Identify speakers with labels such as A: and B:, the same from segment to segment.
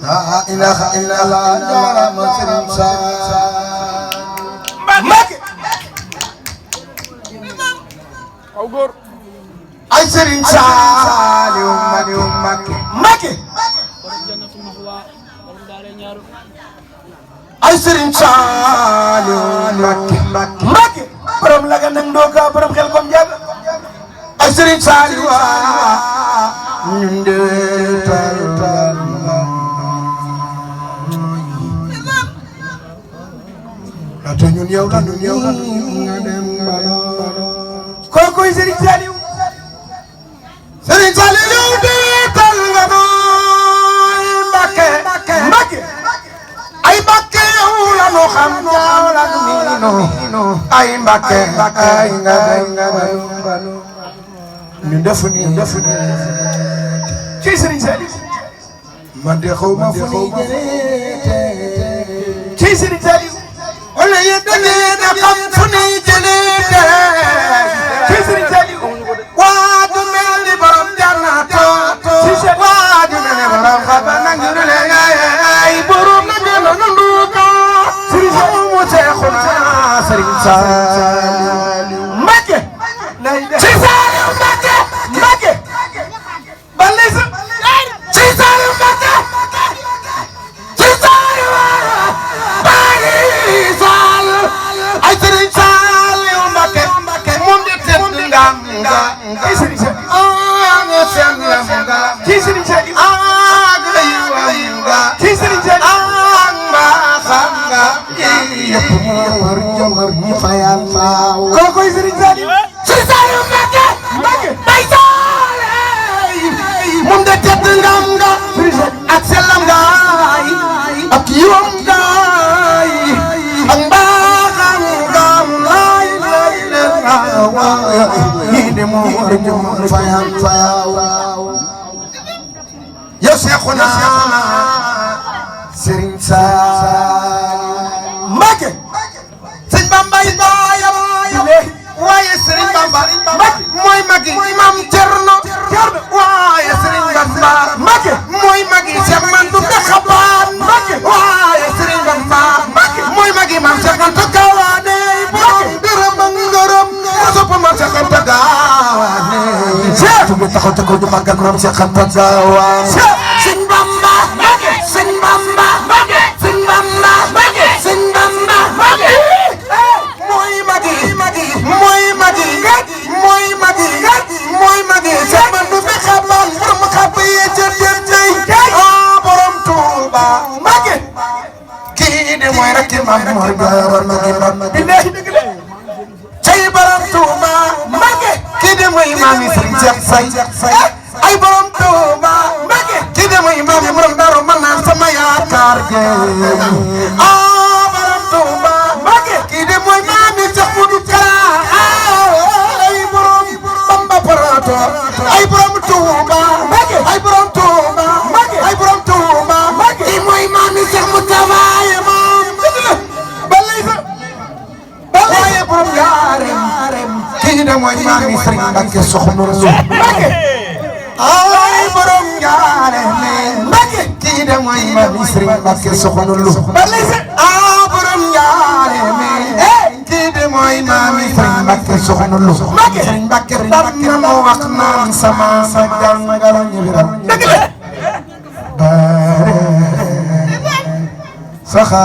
A: لا إله إلا الله جارم سرين Mbacké ay Serigne Saliou Mbacké ay Serigne Saliou Mbacké borom laga nang ndoka borom xel kom jag ay Serigne Saliou ñun de tal ata ñun yow la nga dem balo kokoy Serigne Saliou yow de tal nga nooy Mbacké ay Mbacké yow la no xam ñaaw la miino ay Mbacké ay nga balo ñu def ni ci Serigne Saliou man de xaw ma fu ni jëlee ci Serigne Saliou wala yéen da ngeen a xam fu ni jëlee ci Serigne Saliou waa du mel ni borom jannatu waa du mel ni borom xabana ñu ne ay borom na ngeen a nanduka Serigne Saliou mu Seexuna Serigne Saliou Mbacké ci Saliou Mbacké balisa ci Saliou Mbacké ci Saliou ay Serigne Saliou Mbacké moom de tedd ngam nga ay Serigne Saliou nga sen nga ci Serigne Saliou gayam nga ci Serigne Saliou nga xam nga yépp mo war jomar ñi fayal faaw kokoy Serigne Saliou ci Saliou Mbacké bay Saliou moom de tedd ngam nga ak selam nga ak yiwam nga ak mbaaxam nga mo war jom fayal yow Seexuna Serigne Saliou Mbacké Serigne Bamba baayam waaye Serigne Bamba mooy magi Maam Cerno waaye Serigne Bamba mooy magi Cheikh Mandoumbe Xabaan waaye Serigne Bamba mooy magi Maam Cheikh Anta Gawane borom dërëm ak ngërëm sopp Maam Cheikh Anta Gawane tu mu taxaw te ko ñu màggal Maam Cheikh Anta Gawane Serigne Bamba Serigne Bamba Serigne Bamba Serigne Bamba mooy magi Cheikh Mandoumbe Xabaan borom xabba ye jër borom Touba Mbacké kii de mooy rakki Maam Mor Jaara magi cey borom Touba Mbacké kii de mooy maami Serigne Cheikh Say ay borom Touba Mbacké kii de mooy maami borom Daaru Manaan sama yaakaar ge borom Touba Mbacké kii de mooy maami Cheikh Modou Kara ay borom Bamba Parato ay borom Touba Mbacké ay borom Touba Mbacké ay borom Touba Mbacké kii mooy maami Cheikh Moustapha balay borom Njaareem kii de mooy maami Serigne Mbacké Soxna Lo Mbacké ay borom Njaareem Mbacké kii de mooy maami Serigne Mbacké Soxna Lo balay borom Njaareem kii de mooy maami Serigne Mbacké Soxna Lo Serigne Mbacké dar na ma wax naan sama jàngal ñëwiram dëgg la bare saxa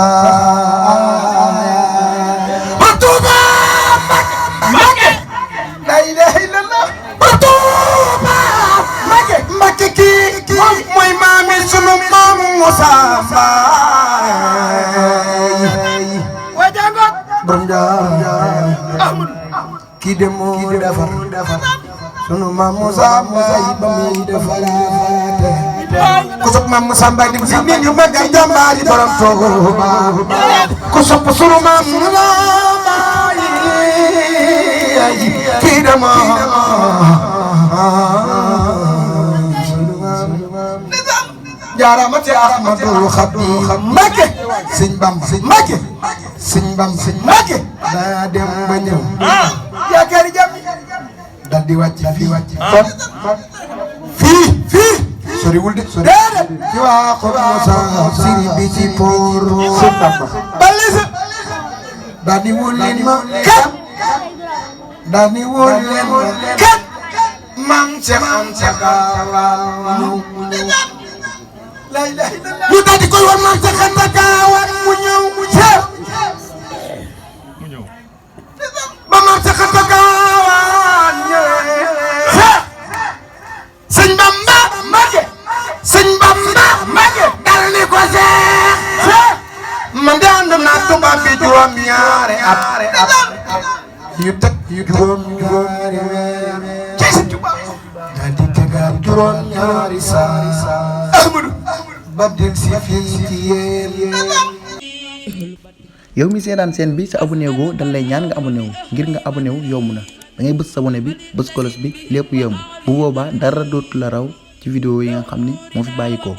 A: Mbacké kii mooy maami sunu maam Moussa Mbaye borom Jaara kii de moo defar sunu maam Moussa Mbaye ba muy defaraate ku sopp maam Moussa Mbaye di si nit ñu mag ay jàmbaari borom Touba ku sopp sunu maam Moussa Mbaye kii de moo jaarama ci Ahmadou Khadim Mbacké Serigne Bamba Mbacké daa dem ba ñëw yaakaari jàmm dal di wàcc fii fii soriwul de déedéet ci waa xob Moussa siri bi ci poor balisa daani wul leen ma kat daani wul leen ma kat maam Cheikh Anta Gaawaan ñu daal di koy war maam Cheikh Anta Gaawaan mu ñëw ba maam Cheikh Anta Gaawaan ñëwee sëñ Bamba Mbàkke sëñ Bamba Mbàkke dal ni ko Cheikh man de ànd naa tubaab bi juróom-ñaari at yu teg juróom-ñaari weer ci sëñ Tuubaa daal di tegaat juróom-ñaari saa Ahmadu ba del si fii ci yéen.
B: yow mi seetaan seen bi sa abonné go dañ lay ñaan nga abonné wu ngir nga abonné wu yomb na da ngay bës abonné bi bës cloche bi lépp yomb bu boobaa dara dootu la raw ci vidéo yi nga xam ni moo fi bàyyi ko